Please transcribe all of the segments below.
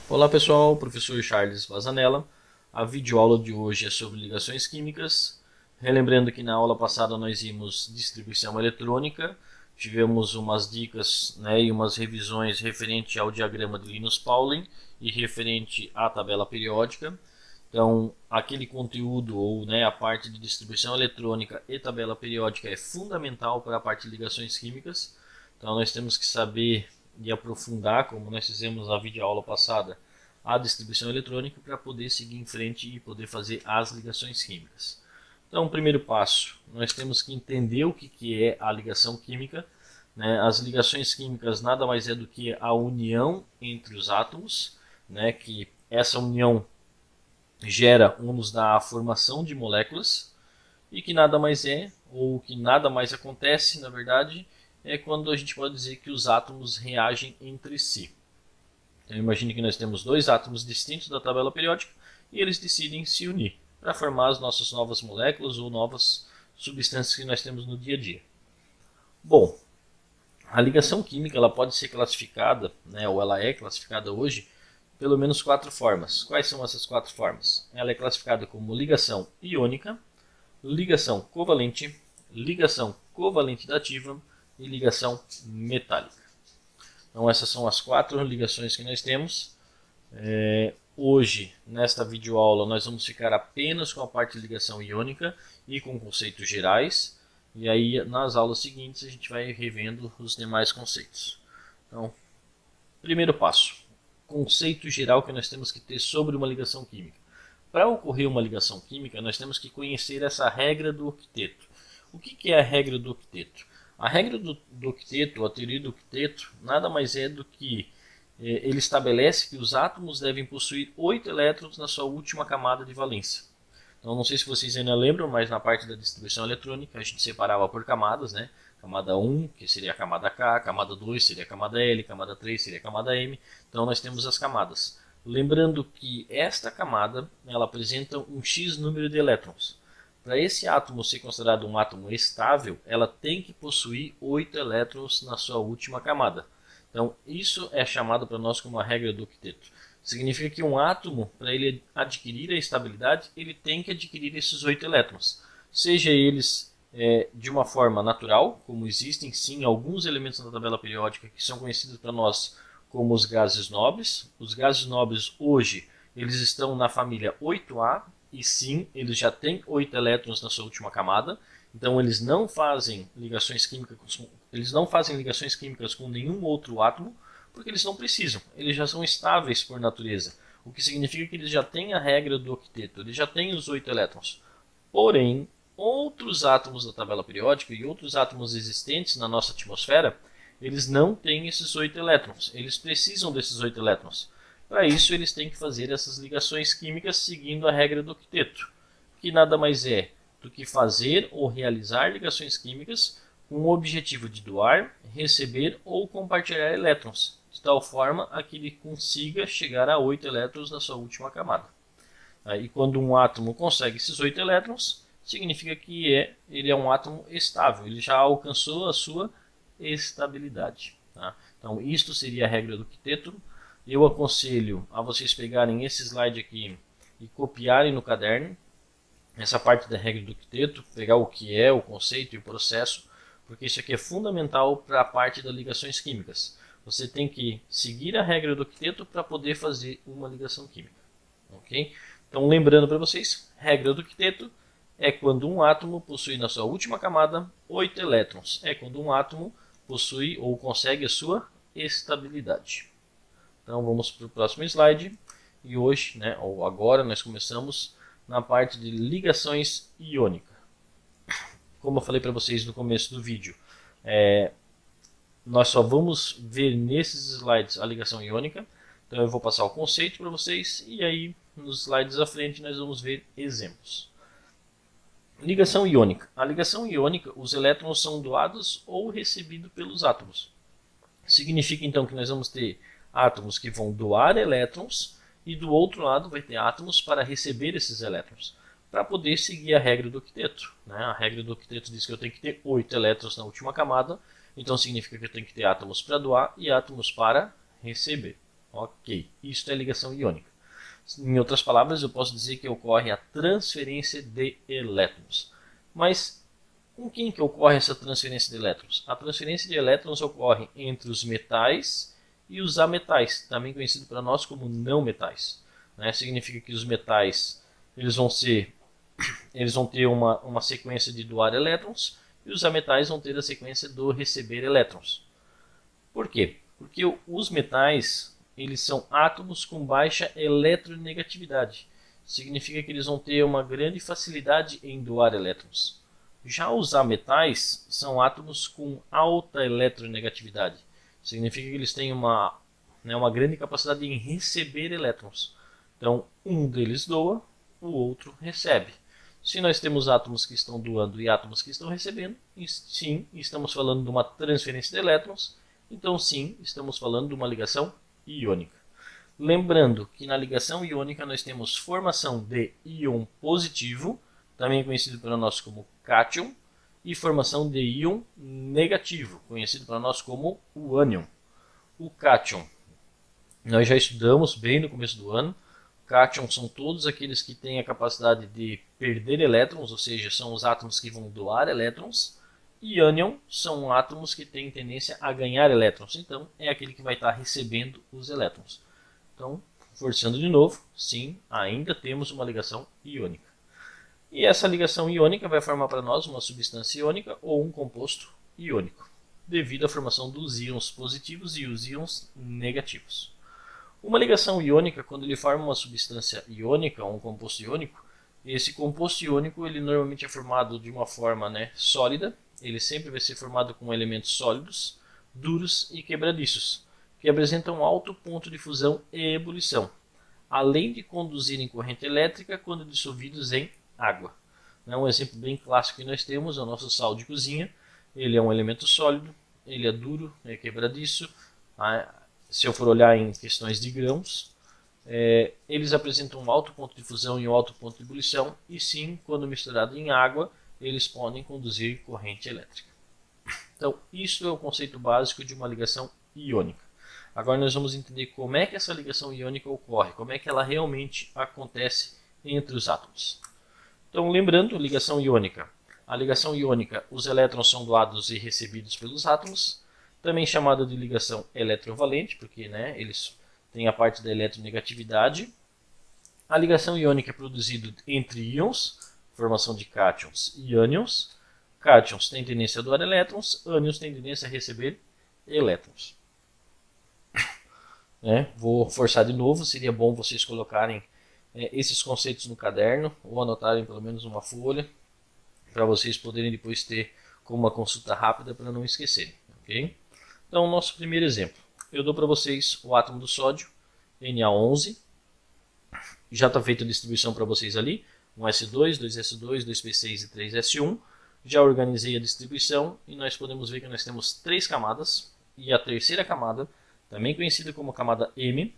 Olá pessoal, professor Charles Vazanella. A videoaula de hoje é sobre ligações químicas. Relembrando que na aula passada nós vimos distribuição eletrônica, tivemos umas dicas, e umas revisões referente ao diagrama de Linus-Pauling e referente à tabela periódica. Então, aquele conteúdo ou a parte de distribuição eletrônica e tabela periódica é fundamental para a parte de ligações químicas. Então, nós temos que saber e aprofundar, como nós fizemos na videoaula passada, a distribuição eletrônica para poder seguir em frente e poder fazer as ligações químicas. Então, o primeiro passo, nós temos que entender o que é a ligação química. As ligações químicas nada mais é do que a união entre os átomos, que essa união gera ou nos dá a formação de moléculas, e que nada mais é, ou que nada mais acontece, na verdade, é quando a gente pode dizer que os átomos reagem entre si. Então imagine que nós temos dois átomos distintos da tabela periódica e eles decidem se unir para formar as nossas novas moléculas ou novas substâncias que nós temos no dia a dia. Bom, a ligação química ela pode ser classificada, ou ela é classificada hoje, pelo menos quatro formas. Quais são essas quatro formas? Ela é classificada como ligação iônica, ligação covalente, ligação covalente dativa e ligação metálica. Então essas são as quatro ligações que nós temos. Hoje, nesta videoaula, nós vamos ficar apenas com a parte de ligação iônica e com conceitos gerais. E aí, nas aulas seguintes, a gente vai revendo os demais conceitos. Então, primeiro passo, conceito geral que nós temos que ter sobre uma ligação química. Para ocorrer uma ligação química, nós temos que conhecer essa regra do octeto. O que é a regra do octeto? A regra do octeto, a teoria do octeto, nada mais é do que ele estabelece que os átomos devem possuir 8 elétrons na sua última camada de valência. Então, não sei se vocês ainda lembram, mas na parte da distribuição eletrônica a gente separava por camadas, Camada 1, que seria a camada K, camada 2 seria a camada L, camada 3 seria a camada M. Então, nós temos as camadas. Lembrando que esta camada ela apresenta um X número de elétrons. Para esse átomo ser considerado um átomo estável, ela tem que possuir 8 elétrons na sua última camada. Então, isso é chamado para nós como a regra do octeto. Significa que um átomo, para ele adquirir a estabilidade, ele tem que adquirir esses 8 elétrons. Seja eles de uma forma natural, como existem sim alguns elementos na tabela periódica que são conhecidos para nós como os gases nobres. Os gases nobres hoje eles estão na família 8A e sim, eles já têm 8 elétrons na sua última camada. Então eles não fazem ligações químicas com nenhum outro átomo, porque eles não precisam. Eles já são estáveis por natureza, o que significa que eles já têm a regra do octeto, eles já têm os 8 elétrons. Porém, outros átomos da tabela periódica e outros átomos existentes na nossa atmosfera, eles não têm esses 8 elétrons. Eles precisam desses 8 elétrons. Para isso, eles têm que fazer essas ligações químicas seguindo a regra do octeto, que nada mais é do que fazer ou realizar ligações químicas com o objetivo de doar, receber ou compartilhar elétrons, de tal forma a que ele consiga chegar a 8 elétrons na sua última camada. E quando um átomo consegue esses 8 elétrons, significa que ele é um átomo estável, ele já alcançou a sua estabilidade. Então, isto seria a regra do octeto. Eu aconselho a vocês pegarem esse slide aqui e copiarem no caderno essa parte da regra do octeto, pegar o que é, o conceito e o processo, porque isso aqui é fundamental para a parte das ligações químicas. Você tem que seguir a regra do octeto para poder fazer uma ligação química. Ok? Então, lembrando para vocês, regra do octeto é quando um átomo possui na sua última camada 8 elétrons. É quando um átomo possui ou consegue a sua estabilidade. Então vamos para o próximo slide. E hoje, ou agora, nós começamos na parte de ligações iônicas. Como eu falei para vocês no começo do vídeo, nós só vamos ver nesses slides a ligação iônica. Então eu vou passar o conceito para vocês e aí nos slides à frente nós vamos ver exemplos. Ligação iônica. A ligação iônica, os elétrons são doados ou recebidos pelos átomos. Significa então que nós vamos ter átomos que vão doar elétrons e do outro lado vai ter átomos para receber esses elétrons, para poder seguir a regra do octeto. A regra do octeto diz que eu tenho que ter 8 elétrons na última camada, então significa que eu tenho que ter átomos para doar e átomos para receber. Ok, isso é ligação iônica. Em outras palavras, eu posso dizer que ocorre a transferência de elétrons. Mas com quem que ocorre essa transferência de elétrons? A transferência de elétrons ocorre entre os metais e os ametais, também conhecido para nós como não metais. Significa que os metais eles vão ter uma sequência de doar elétrons e os ametais vão ter a sequência do receber elétrons. Por quê? Porque os metais eles são átomos com baixa eletronegatividade. Significa que eles vão ter uma grande facilidade em doar elétrons. Já os ametais são átomos com alta eletronegatividade. Significa que eles têm uma grande capacidade em receber elétrons. Então, um deles doa, o outro recebe. Se nós temos átomos que estão doando e átomos que estão recebendo, sim, estamos falando de uma transferência de elétrons. Então, sim, estamos falando de uma ligação iônica. Lembrando que na ligação iônica nós temos formação de íon positivo, também conhecido para nós como cátion, e formação de íon negativo, conhecido para nós como o ânion. O cátion, nós já estudamos bem no começo do ano. Cátion são todos aqueles que têm a capacidade de perder elétrons, ou seja, são os átomos que vão doar elétrons. E ânion são átomos que têm tendência a ganhar elétrons, então é aquele que vai estar recebendo os elétrons. Então, forçando de novo, sim, ainda temos uma ligação iônica. E essa ligação iônica vai formar para nós uma substância iônica ou um composto iônico, devido à formação dos íons positivos e os íons negativos. Uma ligação iônica, quando ele forma uma substância iônica ou um composto iônico, esse composto iônico ele normalmente é formado de uma forma sólida. Ele sempre vai ser formado com elementos sólidos, duros e quebradiços, que apresentam alto ponto de fusão e ebulição, além de conduzirem corrente elétrica quando dissolvidos em água. Um exemplo bem clássico que nós temos é o nosso sal de cozinha. Ele é um elemento sólido, ele é duro, é quebradiço. Se eu for olhar em questões de grãos, eles apresentam um alto ponto de fusão e um alto ponto de ebulição, e sim, quando misturado em água, eles podem conduzir corrente elétrica. Então, isso é o conceito básico de uma ligação iônica. Agora nós vamos entender como é que essa ligação iônica ocorre, como é que ela realmente acontece entre os átomos. Então, lembrando, ligação iônica. A ligação iônica, os elétrons são doados e recebidos pelos átomos, também chamada de ligação eletrovalente, porque eles têm a parte da eletronegatividade. A ligação iônica é produzida entre íons, formação de cátions e ânions. Cátions têm tendência a doar elétrons, ânions têm tendência a receber elétrons. Vou forçar de novo, seria bom vocês colocarem esses conceitos no caderno ou anotarem pelo menos uma folha para vocês poderem depois ter como uma consulta rápida para não esquecerem. Okay? Então, nosso primeiro exemplo. Eu dou para vocês o átomo do sódio, Na11. Já está feita a distribuição para vocês ali. 1s2, 2s2, 2p6 e 3s1. Já organizei a distribuição e nós podemos ver que nós temos 3 camadas. E a terceira camada, também conhecida como camada M,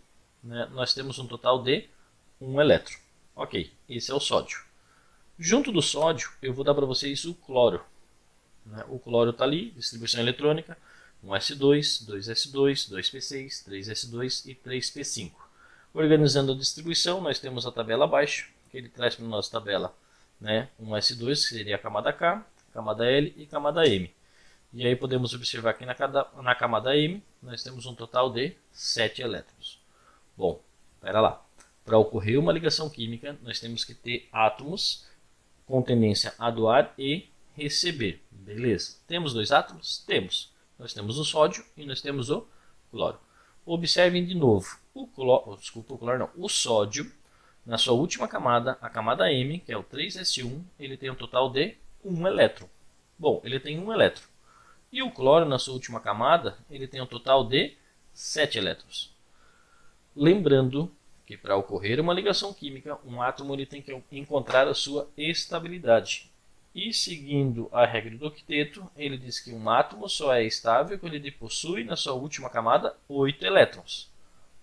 nós temos um total de 1 elétron. Ok, esse é o sódio. Junto do sódio, eu vou dar para vocês o cloro. O cloro está ali, distribuição eletrônica, 1s2, 2s2, 2p6, 3s2 e 3p5. Organizando a distribuição, nós temos a tabela abaixo, que ele traz para a nossa tabela 1s2, que seria a camada K, camada L e camada M. E aí podemos observar que na camada M nós temos um total de 7 elétrons. Bom, espera lá. Para ocorrer uma ligação química, nós temos que ter átomos com tendência a doar e receber. Beleza. Temos 2 átomos? Temos. Nós temos o sódio e nós temos o cloro. Observem de novo. O sódio, na sua última camada, a camada M, que é o 3s1, ele tem um total de 1 elétron. Bom, ele tem 1 elétron. E o cloro, na sua última camada, ele tem um total de 7 elétrons. Lembrando que para ocorrer uma ligação química, um átomo ele tem que encontrar a sua estabilidade. E seguindo a regra do octeto, ele diz que um átomo só é estável quando ele possui na sua última camada 8 elétrons.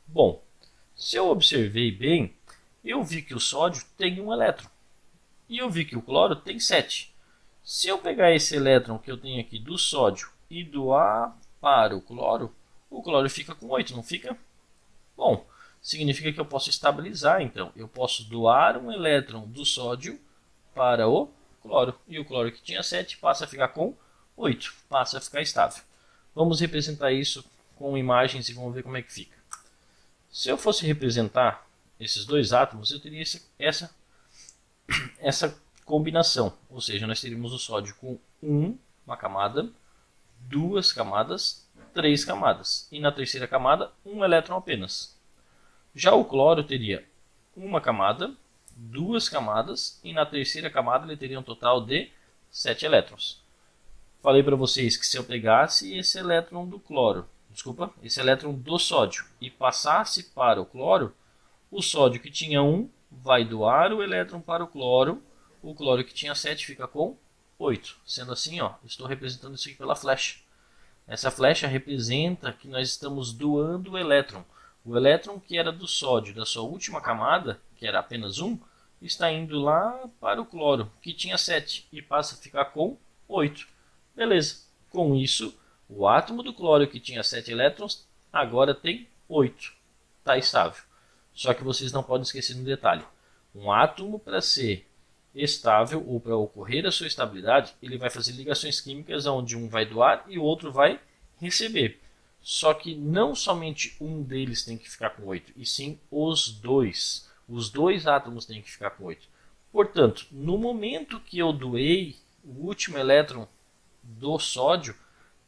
Bom, se eu observei bem, eu vi que o sódio tem 1 elétron. E eu vi que o cloro tem 7. Se eu pegar esse elétron que eu tenho aqui do sódio e doar para o cloro fica com 8, não fica? Bom, significa que eu posso estabilizar, então. Eu posso doar um elétron do sódio para o cloro. E o cloro que tinha 7 passa a ficar com 8, passa a ficar estável. Vamos representar isso com imagens e vamos ver como é que fica. Se eu fosse representar esses dois átomos, eu teria essa combinação. Ou seja, nós teríamos o sódio com uma camada, duas camadas, três camadas. E na terceira camada, um elétron apenas. Já o cloro teria uma camada, duas camadas, e na terceira camada ele teria um total de 7 elétrons. Falei para vocês que se eu pegasse esse elétron do cloro, esse elétron do sódio, e passasse para o cloro sódio que tinha 1 vai doar o elétron para o cloro que tinha 7 fica com 8. Sendo assim, ó, estou representando isso aqui pela flecha. Essa flecha representa que nós estamos doando o elétron. O elétron que era do sódio, da sua última camada, que era apenas 1, está indo lá para o cloro, que tinha 7, e passa a ficar com 8. Beleza. Com isso, o átomo do cloro que tinha 7 elétrons, agora tem 8. Está estável. Só que vocês não podem esquecer um detalhe. Um átomo, para ser estável ou para ocorrer a sua estabilidade, ele vai fazer ligações químicas onde um vai doar e o outro vai receber. Só que não somente um deles tem que ficar com 8, e sim os dois. Os dois átomos têm que ficar com 8. Portanto, no momento que eu doei o último elétron do sódio,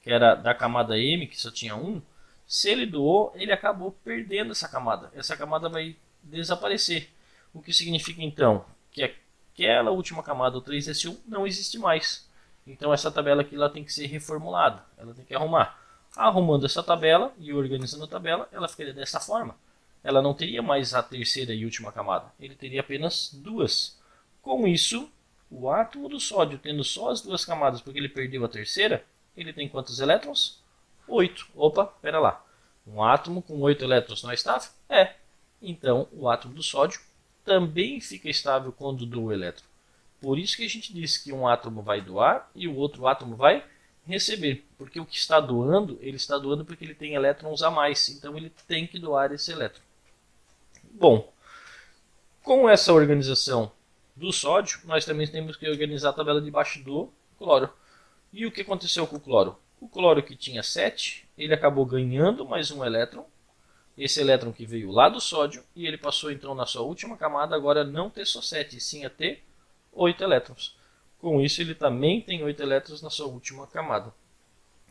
que era da camada M, que só tinha 1, se ele doou, ele acabou perdendo essa camada. Essa camada vai desaparecer. O que significa então que aquela última camada, o 3s1, não existe mais. Então essa tabela aqui ela tem que ser reformulada. Ela tem que arrumar. Arrumando essa tabela e organizando a tabela, ela ficaria dessa forma. Ela não teria mais a terceira e última camada. Ele teria apenas duas. Com isso, o átomo do sódio, tendo só as duas camadas porque ele perdeu a terceira, ele tem quantos elétrons? 8. Opa, pera lá. Um átomo com 8 elétrons não é estável? É. Então, o átomo do sódio também fica estável quando doa o elétron. Por isso que a gente diz que um átomo vai doar e o outro átomo vai receber. Porque o que está doando, ele está doando porque ele tem elétrons a mais. Então, ele tem que doar esse elétron. Bom, com essa organização do sódio, nós também temos que organizar a tabela de baixo do cloro. E o que aconteceu com o cloro? O cloro que tinha 7, ele acabou ganhando mais um elétron. Esse elétron que veio lá do sódio, e ele passou então na sua última camada agora a não ter só 7, e sim a ter 8 elétrons. Com isso ele também tem 8 elétrons na sua última camada.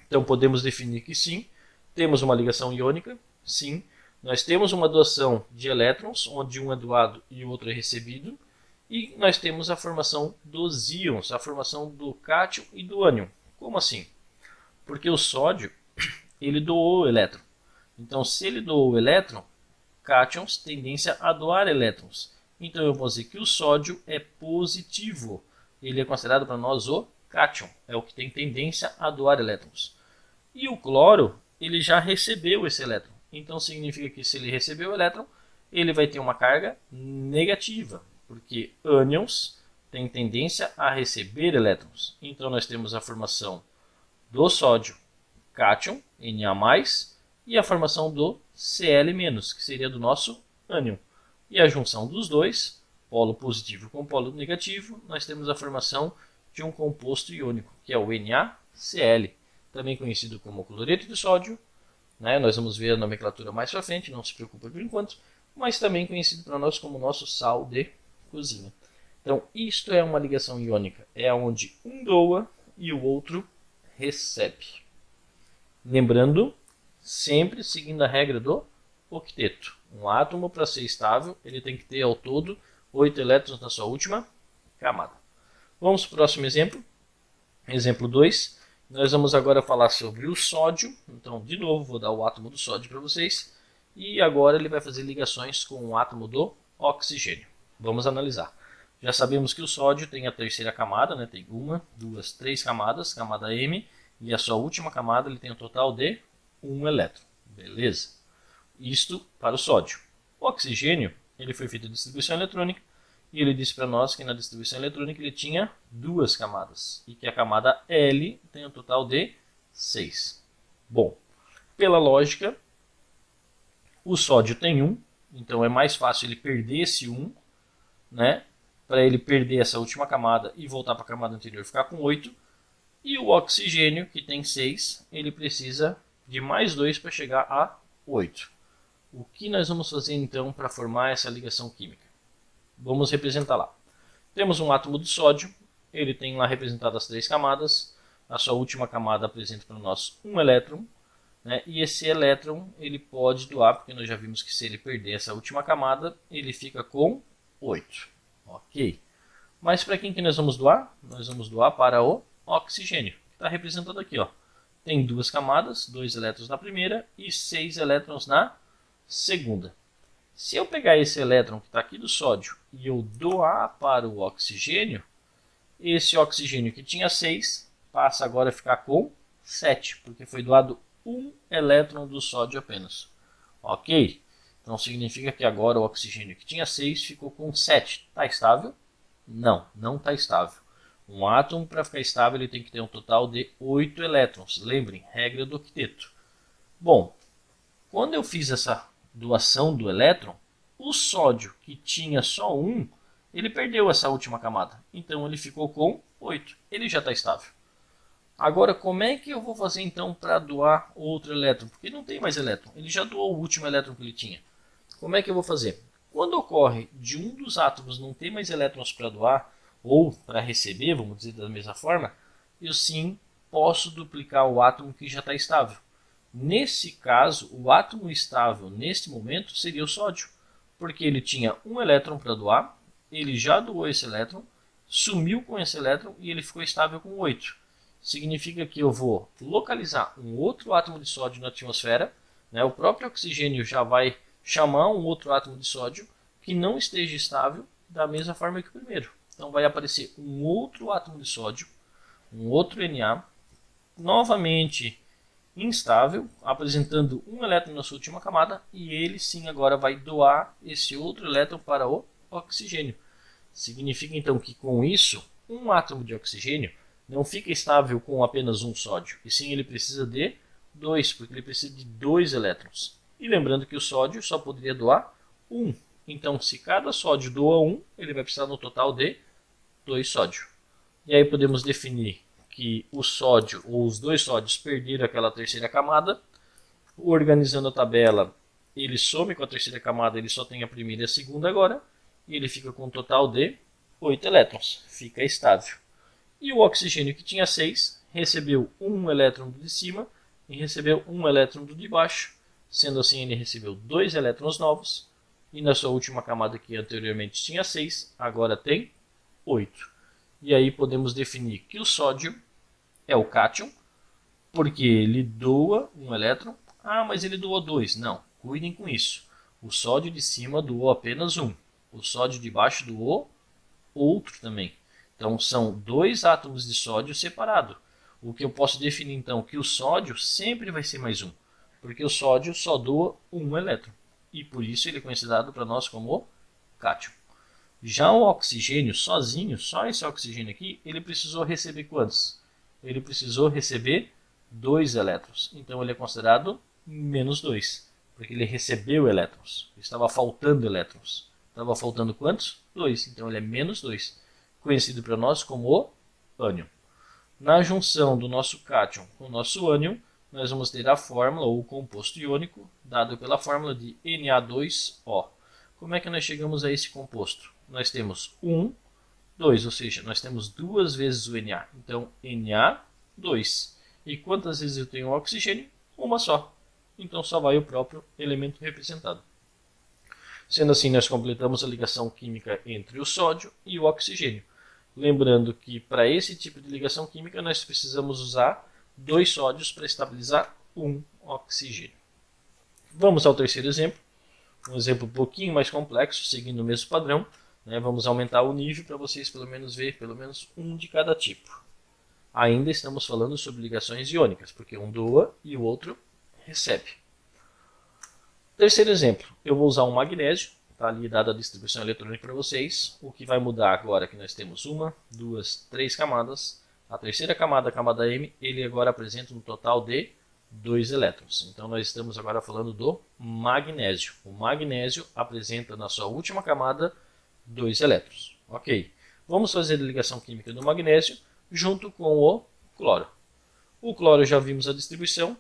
Então podemos definir que sim, temos uma ligação iônica, sim. Nós temos uma doação de elétrons, onde um é doado e o outro é recebido. E nós temos a formação dos íons, a formação do cátion e do ânion. Como assim? Porque o sódio, ele doou o elétron. Então, se ele doou o elétron, cátions tendência a doar elétrons. Então, eu vou dizer que o sódio é positivo. Ele é considerado para nós o cátion. É o que tem tendência a doar elétrons. E o cloro, ele já recebeu esse elétron. Então, significa que se ele recebeu o elétron, ele vai ter uma carga negativa. Porque ânions têm tendência a receber elétrons. Então, nós temos a formação do sódio, cátion, Na+, e a formação do Cl-, que seria do nosso ânion. E a junção dos dois, polo positivo com polo negativo, nós temos a formação de um composto iônico, que é o NaCl, também conhecido como cloreto de sódio. Nós vamos ver a nomenclatura mais para frente, não se preocupe por enquanto, mas também conhecido para nós como nosso sal de cozinha. Então, isto é uma ligação iônica, é onde um doa e o outro recebe. Lembrando, sempre seguindo a regra do octeto. Um átomo, para ser estável, ele tem que ter ao todo 8 elétrons na sua última camada. Vamos para o próximo exemplo. Exemplo 2. Nós vamos agora falar sobre o sódio. Então, de novo, vou dar o átomo do sódio para vocês. E agora ele vai fazer ligações com o átomo do oxigênio. Vamos analisar. Já sabemos que o sódio tem a terceira camada, tem 1, 2, 3 camadas, camada M, e a sua última camada ele tem um total de 1 elétron. Beleza? Isto para o sódio. O oxigênio, ele foi feito de distribuição eletrônica, e ele disse para nós que na distribuição eletrônica ele tinha 2 camadas, e que a camada L tem um total de 6. Bom, pela lógica, O sódio tem 1, então é mais fácil ele perder esse 1, né? Para ele perder essa última camada e voltar para a camada anterior ficar com 8. E o oxigênio, que tem 6, ele precisa de mais 2 para chegar a 8. O que nós vamos fazer então para formar essa ligação química? Vamos representar lá. Temos um átomo de sódio, ele tem lá representado as 3 camadas. A sua última camada apresenta para nós um elétron, né? E esse elétron ele pode doar, porque nós já vimos que se ele perder essa última camada, ele fica com 8. Ok. Mas para quem que nós vamos doar? Nós vamos doar para o oxigênio, que está representado aqui. Ó. Tem 2 camadas, 2 elétrons na primeira e 6 elétrons na segunda. Se eu pegar esse elétron que está aqui do sódio e eu doar para o oxigênio, esse oxigênio que tinha 6 passa agora a ficar com 7, porque foi doado um elétron do sódio apenas. Ok? Então significa que agora o oxigênio que tinha 6 ficou com 7. Está estável? Não, não está estável. Um átomo, para ficar estável, ele tem que ter um total de 8 elétrons. Lembrem, regra do octeto. Bom, quando eu fiz essa doação do elétron, o sódio, que tinha só 1, ele perdeu essa última camada. Então ele ficou com 8. Ele já está estável. Agora, como é que eu vou fazer então para doar outro elétron? Porque não tem mais elétron. Ele já doou o último elétron que ele tinha. Como é que eu vou fazer? Quando ocorre de um dos átomos não ter mais elétrons para doar, ou para receber, vamos dizer da mesma forma, eu sim posso duplicar o átomo que já está estável. Nesse caso, o átomo estável neste momento seria o sódio, porque ele tinha um elétron para doar, ele já doou esse elétron, sumiu com esse elétron e ele ficou estável com 8. Significa que eu vou localizar um outro átomo de sódio na atmosfera, né? O próprio oxigênio já vai chamar um outro átomo de sódio que não esteja estável da mesma forma que o primeiro. Então vai aparecer um outro átomo de sódio, um outro Na, novamente instável, apresentando um elétron na sua última camada, e ele sim agora vai doar esse outro elétron para o oxigênio. Significa então que com isso, um átomo de oxigênio não fica estável com apenas um sódio, e sim ele precisa de 2, porque ele precisa de 2 elétrons. E lembrando que o sódio só poderia doar 1. Então, se cada sódio doa 1, ele vai precisar no total de 2 sódio. E aí podemos definir que o sódio ou os 2 sódios perderam aquela terceira camada. Organizando a tabela, ele some com a terceira camada, ele só tem a primeira e a segunda agora. E ele fica com um total de 8 elétrons. Fica estável. E o oxigênio que tinha 6 recebeu um elétron do de cima e recebeu um elétron do de baixo. Sendo assim, ele recebeu 2 elétrons novos. E na sua última camada, que anteriormente tinha 6, agora tem 8. E aí podemos definir que o sódio é o cátion, porque ele doa um elétron. Ah, mas ele doou 2. Não, cuidem com isso. O sódio de cima doou apenas 1. O sódio de baixo doou outro também. Então são 2 átomos de sódio separados. O que eu posso definir então que o sódio sempre vai ser mais 1, porque o sódio só doa um elétron. E por isso ele é considerado para nós como cátion. Já o oxigênio sozinho, só esse oxigênio aqui, ele precisou receber quantos? Ele precisou receber 2 elétrons. Então ele é considerado menos 2, porque ele recebeu elétrons. Estava faltando elétrons. Estava faltando quantos? 2. Então ele é menos 2, conhecido para nós como o ânion. Na junção do nosso cátion com o nosso ânion, nós vamos ter a fórmula ou o composto iônico, dado pela fórmula de Na2O. Como é que nós chegamos a esse composto? Nós temos 1, 2, ou seja, nós temos 2 vezes o Na. Então, Na2. E quantas vezes eu tenho oxigênio? Uma só. Então, só vai o próprio elemento representado. Sendo assim, nós completamos a ligação química entre o sódio e o oxigênio. Lembrando que para esse tipo de ligação química, nós precisamos usar 2 sódios para estabilizar um oxigênio. Vamos ao terceiro exemplo. Um exemplo um pouquinho mais complexo, seguindo o mesmo padrão. Vamos aumentar o nível para vocês pelo menos ver pelo menos um de cada tipo. Ainda estamos falando sobre ligações iônicas, porque um doa e o outro recebe. Terceiro exemplo, eu vou usar um magnésio, está ali dada a distribuição eletrônica para vocês. O que vai mudar agora é que nós temos 1, 2, 3 camadas. A terceira camada, a camada M, ele agora apresenta um total de 2 elétrons. Então nós estamos agora falando do magnésio. O magnésio apresenta na sua última camada 2 elétrons. Ok. Vamos fazer a ligação química do magnésio junto com o cloro. O cloro já vimos a distribuição,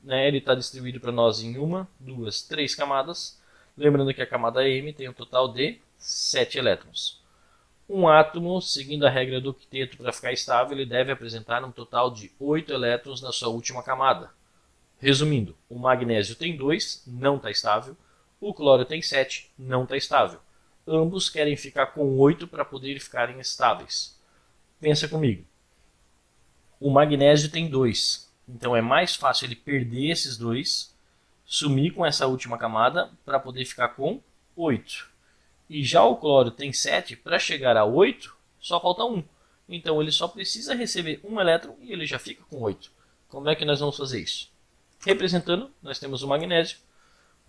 né? Ele está distribuído para nós em 1, 2, 3 camadas. Lembrando que a camada M tem um total de 7 elétrons. Um átomo, seguindo a regra do octeto para ficar estável, ele deve apresentar um total de 8 elétrons na sua última camada. Resumindo, o magnésio tem 2, não está estável. O cloro tem 7, não está estável. Ambos querem ficar com 8 para poder ficarem estáveis. Pensa comigo. O magnésio tem 2, então é mais fácil ele perder esses 2, sumir com essa última camada para poder ficar com 8. E já o cloro tem 7, para chegar a 8, só falta 1. Então ele só precisa receber 1 elétron e ele já fica com 8. Como é que nós vamos fazer isso? Representando, nós temos o magnésio,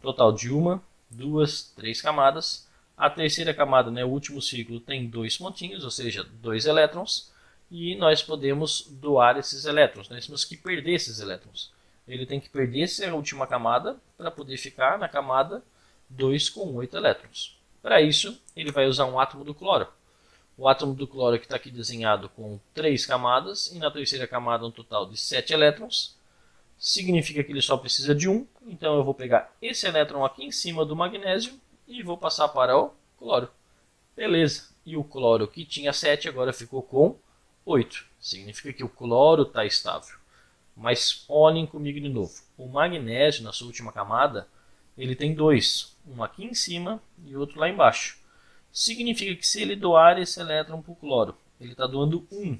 total de 1, 2, 3 camadas. A terceira camada, né, o último ciclo, tem 2 pontinhos, ou seja, 2 elétrons. E nós podemos doar esses elétrons, nós temos que perder esses elétrons. Ele tem que perder essa última camada para poder ficar na camada 2 com 8 elétrons. Para isso, ele vai usar um átomo do cloro. O átomo do cloro que está aqui desenhado com 3 camadas e na terceira camada um total de 7 elétrons. Significa que ele só precisa de 1, então eu vou pegar esse elétron aqui em cima do magnésio e vou passar para o cloro. Beleza, e o cloro que tinha 7 agora ficou com 8. Significa que o cloro está estável. Mas olhem comigo de novo. O magnésio, na sua última camada, ele tem 2. Um aqui em cima e outro lá embaixo. Significa que se ele doar esse elétron para o cloro, ele está doando 1.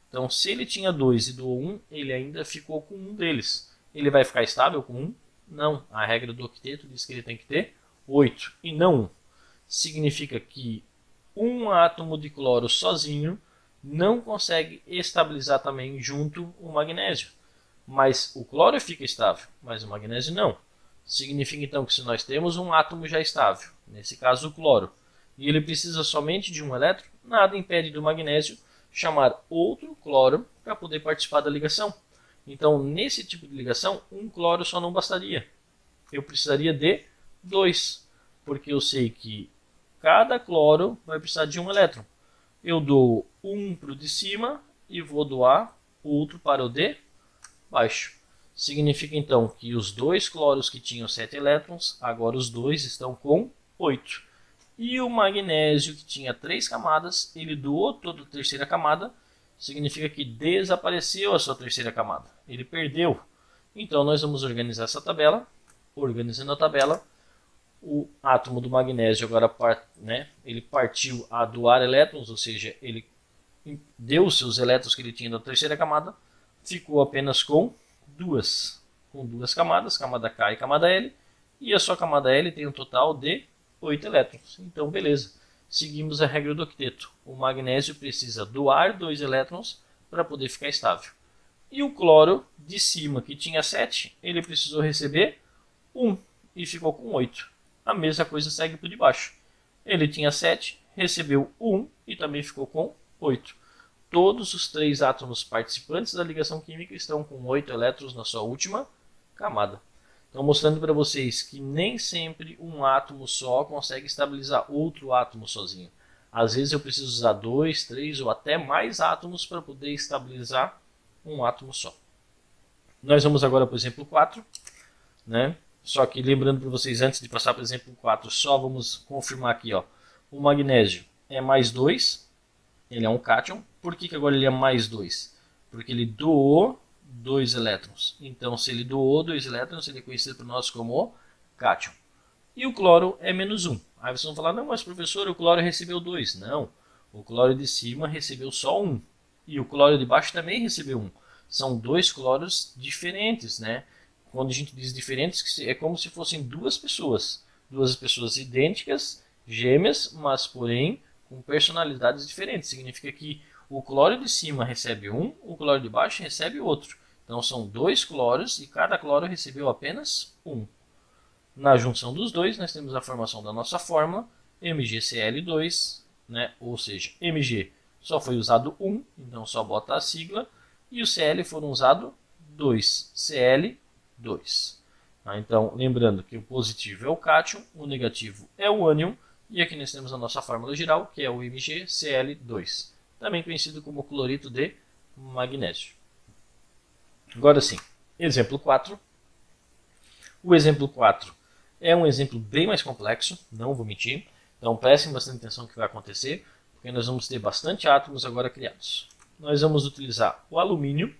Então, se ele tinha 2 e doou 1, ele ainda ficou com um deles. Ele vai ficar estável com 1? Não. A regra do octeto diz que ele tem que ter 8 e não 1. Significa que um átomo de cloro sozinho não consegue estabilizar também junto o magnésio. Mas o cloro fica estável, mas o magnésio não. Significa então que se nós temos um átomo já estável, nesse caso o cloro, e ele precisa somente de um elétron, nada impede do magnésio chamar outro cloro para poder participar da ligação. Então, nesse tipo de ligação, um cloro só não bastaria. Eu precisaria de 2, porque eu sei que cada cloro vai precisar de um elétron. Eu dou um para o de cima e vou doar outro para o de baixo. Significa então que os 2 cloros que tinham 7 elétrons, agora os 2 estão com 8. E o magnésio que tinha 3 camadas, ele doou toda a terceira camada, significa que desapareceu a sua terceira camada. Ele perdeu. Então nós vamos organizar essa tabela. Organizando a tabela, o átomo do magnésio agora ele partiu a doar elétrons, ou seja, ele deu os seus elétrons que ele tinha na terceira camada, ficou apenas com duas camadas, camada K e camada L, e a sua camada L tem um total de 8 elétrons. Então, beleza. Seguimos a regra do octeto. O magnésio precisa doar 2 elétrons para poder ficar estável. E o cloro de cima, que tinha 7, ele precisou receber 1 e ficou com 8. A mesma coisa segue para o de baixo. Ele tinha 7, recebeu 1 e também ficou com 8. Todos os 3 átomos participantes da ligação química estão com 8 elétrons na sua última camada. Então, mostrando para vocês que nem sempre um átomo só consegue estabilizar outro átomo sozinho. Às vezes eu preciso usar 2, 3 ou até mais átomos para poder estabilizar um átomo só. Nós vamos agora para o exemplo 4. Né? Só que lembrando para vocês, antes de passar para o exemplo 4, só vamos confirmar aqui. Ó. O magnésio é mais 2. Ele é um cátion. Por que agora ele é mais 2? Porque ele doou 2 elétrons. Então, se ele doou 2 elétrons, ele é conhecido por nós como cátion. E o cloro é menos 1. Aí vocês vão falar, não, mas professor, o cloro recebeu 2. Não, o cloro de cima recebeu só 1. E o cloro de baixo também recebeu 1. São 2 cloros diferentes, né? Quando a gente diz diferentes, é como se fossem 2 pessoas. 2 pessoas idênticas, gêmeas, mas porém com personalidades diferentes. Significa que o cloro de cima recebe 1, o cloro de baixo recebe outro. Então são 2 cloros e cada cloro recebeu apenas 1. Na junção dos dois, nós temos a formação da nossa fórmula, MgCl2, né? Ou seja, Mg só foi usado 1, então só bota a sigla, e o Cl foram usados 2Cl2. Tá? Então, lembrando que o positivo é o cátion, o negativo é o ânion, e aqui nós temos a nossa fórmula geral, que é o MgCl2, também conhecido como cloreto de magnésio. Agora sim, exemplo 4. O exemplo 4 é um exemplo bem mais complexo, não vou mentir. Então prestem bastante atenção no que vai acontecer, porque nós vamos ter bastante átomos agora criados. Nós vamos utilizar o alumínio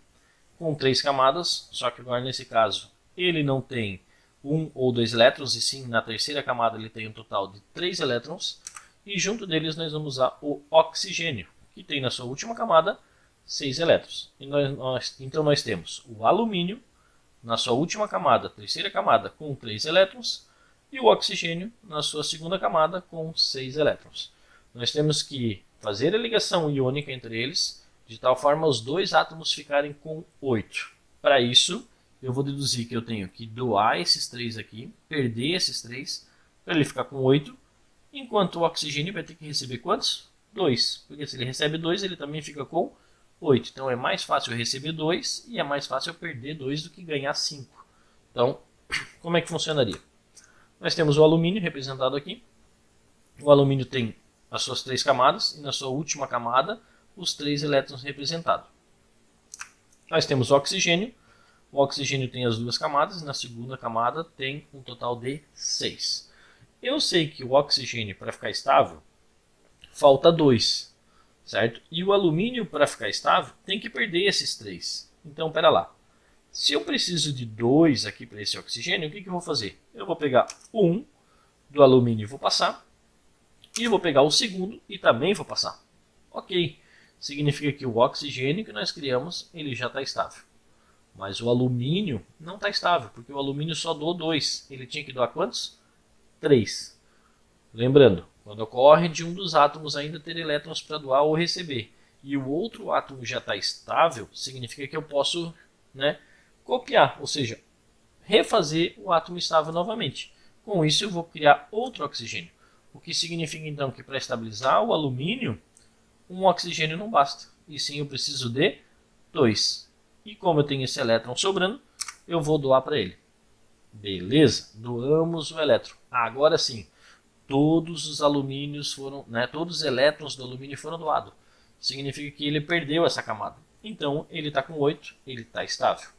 com 3 camadas, só que agora nesse caso ele não tem 1 ou 2 elétrons, e sim na terceira camada ele tem um total de 3 elétrons. E junto deles nós vamos usar o oxigênio, que tem na sua última camada 6 elétrons. Então nós temos o alumínio na sua última camada, terceira camada, com 3 elétrons, e o oxigênio na sua segunda camada com 6 elétrons. Nós temos que fazer a ligação iônica entre eles, de tal forma os dois átomos ficarem com 8. Para isso, eu vou deduzir que eu tenho que doar esses 3 aqui, perder esses 3, para ele ficar com 8, enquanto o oxigênio vai ter que receber quantos? 2, porque se ele recebe 2, ele também fica com 8. Então é mais fácil eu receber 2 e é mais fácil eu perder 2 do que ganhar 5. Então, como é que funcionaria? Nós temos o alumínio representado aqui. O alumínio tem as suas 3 camadas e na sua última camada os 3 elétrons representados. Nós temos o oxigênio. O oxigênio tem as 2 camadas e na segunda camada tem um total de 6. Eu sei que o oxigênio, para ficar estável, falta 2, certo? E o alumínio, para ficar estável, tem que perder esses 3. Então, espera lá. Se eu preciso de 2 aqui para esse oxigênio, o que eu vou fazer? Eu vou pegar 1 do alumínio e vou passar. E vou pegar o segundo e também vou passar. Ok. Significa que o oxigênio que nós criamos, ele já está estável. Mas o alumínio não está estável, porque o alumínio só doou 2. Ele tinha que doar quantos? 3. Lembrando, quando ocorre de um dos átomos ainda ter elétrons para doar ou receber, e o outro átomo já está estável, significa que eu posso, copiar, ou seja, refazer o átomo estável novamente. Com isso eu vou criar outro oxigênio. O que significa então que para estabilizar o alumínio, um oxigênio não basta. E sim eu preciso de 2. E como eu tenho esse elétron sobrando, eu vou doar para ele. Beleza? Doamos o elétron. Agora sim, todos os alumínios foram, todos os elétrons do alumínio foram doados. Significa que ele perdeu essa camada. Então ele está com 8, ele está estável.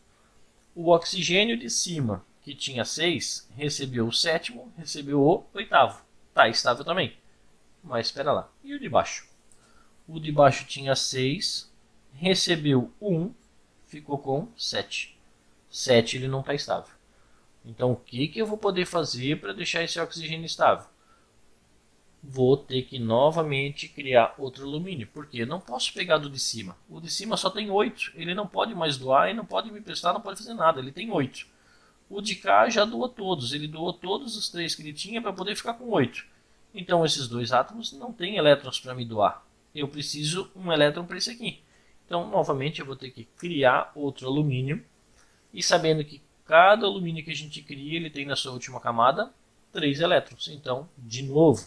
O oxigênio de cima, que tinha 6, recebeu o sétimo, recebeu o oitavo. Está estável também. Mas espera lá. E o de baixo? O de baixo tinha 6, recebeu 1, ficou com 7. 7 ele não está estável. Então o que eu vou poder fazer para deixar esse oxigênio estável? Vou ter que novamente criar outro alumínio, porque eu não posso pegar do de cima. O de cima só tem 8, ele não pode mais doar, e não pode me prestar, não pode fazer nada, ele tem 8. O de cá já doou todos, ele doou todos os 3 que ele tinha para poder ficar com 8. Então esses dois átomos não têm elétrons para me doar. Eu preciso um elétron para esse aqui. Então novamente eu vou ter que criar outro alumínio, e sabendo que cada alumínio que a gente cria, ele tem na sua última camada 3 elétrons. Então, de novo,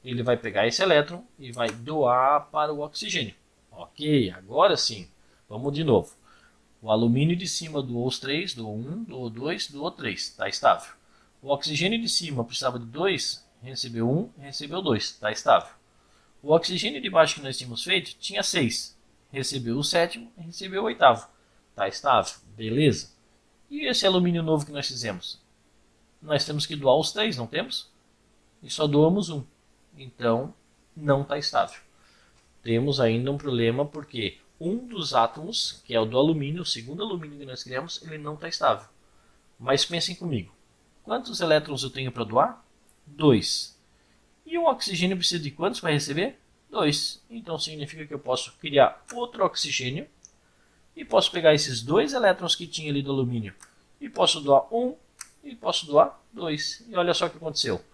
ele vai pegar esse elétron e vai doar para o oxigênio. Ok, agora sim, vamos de novo. O alumínio de cima doou os 3, doou 1, doou 2, doou 3, está estável. O oxigênio de cima precisava de 2, recebeu 1, recebeu 2, está estável. O oxigênio de baixo que nós tínhamos feito tinha 6, recebeu o sétimo, recebeu o oitavo, está estável, beleza. E esse alumínio novo que nós fizemos? Nós temos que doar os 3, não temos? E só doamos 1. Então, não está estável. Temos ainda um problema porque um dos átomos, que é o do alumínio, o segundo alumínio que nós criamos, ele não está estável. Mas pensem comigo. Quantos elétrons eu tenho para doar? 2. E o oxigênio precisa de quantos para receber? 2. Então significa que eu posso criar outro oxigênio e posso pegar esses 2 elétrons que tinha ali do alumínio e posso doar 1 e posso doar 2. E olha só o que aconteceu.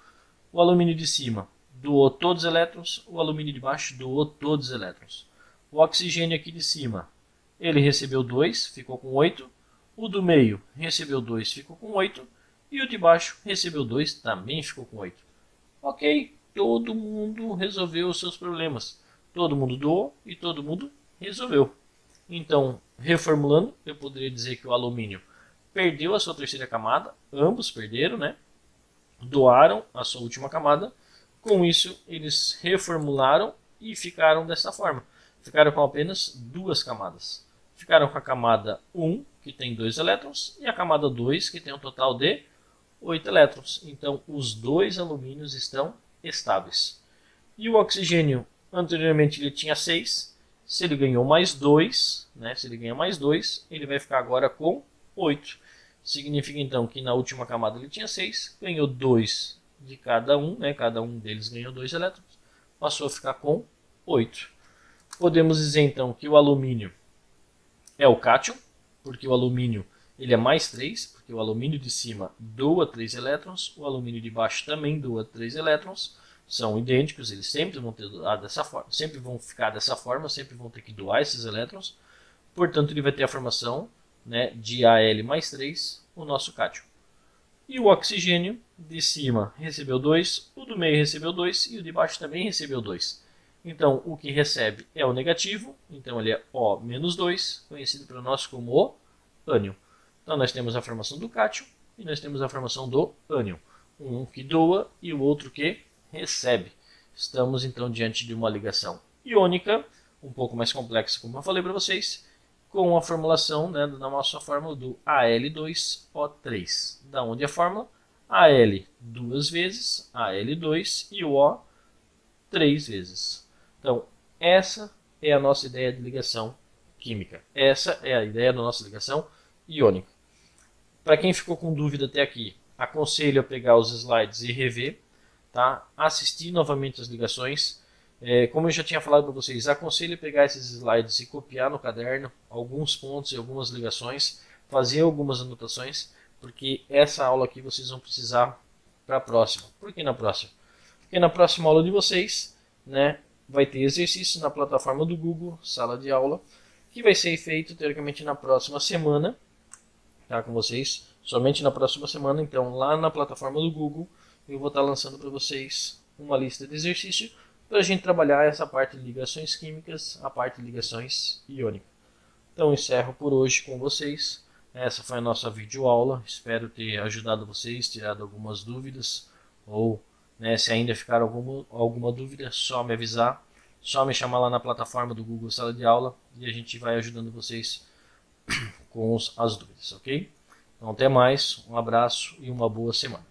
O alumínio de cima doou todos os elétrons, o alumínio de baixo doou todos os elétrons. O oxigênio aqui de cima, ele recebeu 2, ficou com 8. O do meio recebeu 2, ficou com 8. E o de baixo recebeu 2, também ficou com 8. Ok, todo mundo resolveu os seus problemas. Todo mundo doou e todo mundo resolveu. Então, Reformulando, eu poderia dizer que o alumínio perdeu a sua terceira camada, ambos perderam, né? Doaram a sua última camada. Com isso, eles reformularam e ficaram dessa forma. Ficaram com apenas duas camadas. Ficaram com a camada 1, que tem 2 elétrons, e a camada 2, que tem um total de 8 elétrons. Então, os dois alumínios estão estáveis. E o oxigênio, anteriormente ele tinha 6. Se ele ganhou mais 2, né? Se ele ganha mais 2, ele vai ficar agora com 8. Significa então que na última camada ele tinha 6, ganhou 2 de cada um, né? Cada um deles ganhou 2 elétrons, passou a ficar com 8. Podemos dizer então que o alumínio é o cátion, porque o alumínio ele é mais 3, porque o alumínio de cima doa 3 elétrons, o alumínio de baixo também doa 3 elétrons, são idênticos, eles sempre vão ter dessa forma, sempre vão ficar dessa forma, sempre vão ter que doar esses elétrons, portanto ele vai ter a formação, né, de Al mais 3, o nosso cátion. E o oxigênio de cima recebeu 2, o do meio recebeu 2 e o de baixo também recebeu 2. Então o que recebe é o negativo, então ele é O-2, conhecido por nós como o ânion. Então nós temos a formação do cátion e nós temos a formação do ânion. Um que doa e o outro que recebe. Estamos então diante de uma ligação iônica, um pouco mais complexa, como eu falei para vocês, com a formulação, né, da nossa fórmula do Al2O3. Da onde a fórmula? Al duas vezes, Al2 e o O 3 vezes. Então, essa é a nossa ideia de ligação química. Essa é a ideia da nossa ligação iônica. Para quem ficou com dúvida até aqui, aconselho a pegar os slides e rever, tá? Assistir novamente as ligações. Como eu já tinha falado para vocês, aconselho a pegar esses slides e copiar no caderno alguns pontos e algumas ligações, fazer algumas anotações, porque essa aula aqui vocês vão precisar para a próxima. Por que na próxima? Porque na próxima aula de vocês, né, vai ter exercício na plataforma do Google, sala de aula, que vai ser feito teoricamente na próxima semana, tá, com vocês, somente na próxima semana. Então lá na plataforma do Google eu vou estar lançando para vocês uma lista de exercício para a gente trabalhar essa parte de ligações químicas, a parte de ligações iônicas. Então encerro por hoje com vocês. Essa foi a nossa videoaula. Espero ter ajudado vocês, tirado algumas dúvidas, ou, né, se ainda ficar alguma dúvida, só me avisar, só me chamar lá na plataforma do Google Sala de Aula e a gente vai ajudando vocês com as dúvidas, ok? Então até mais, um abraço e uma boa semana.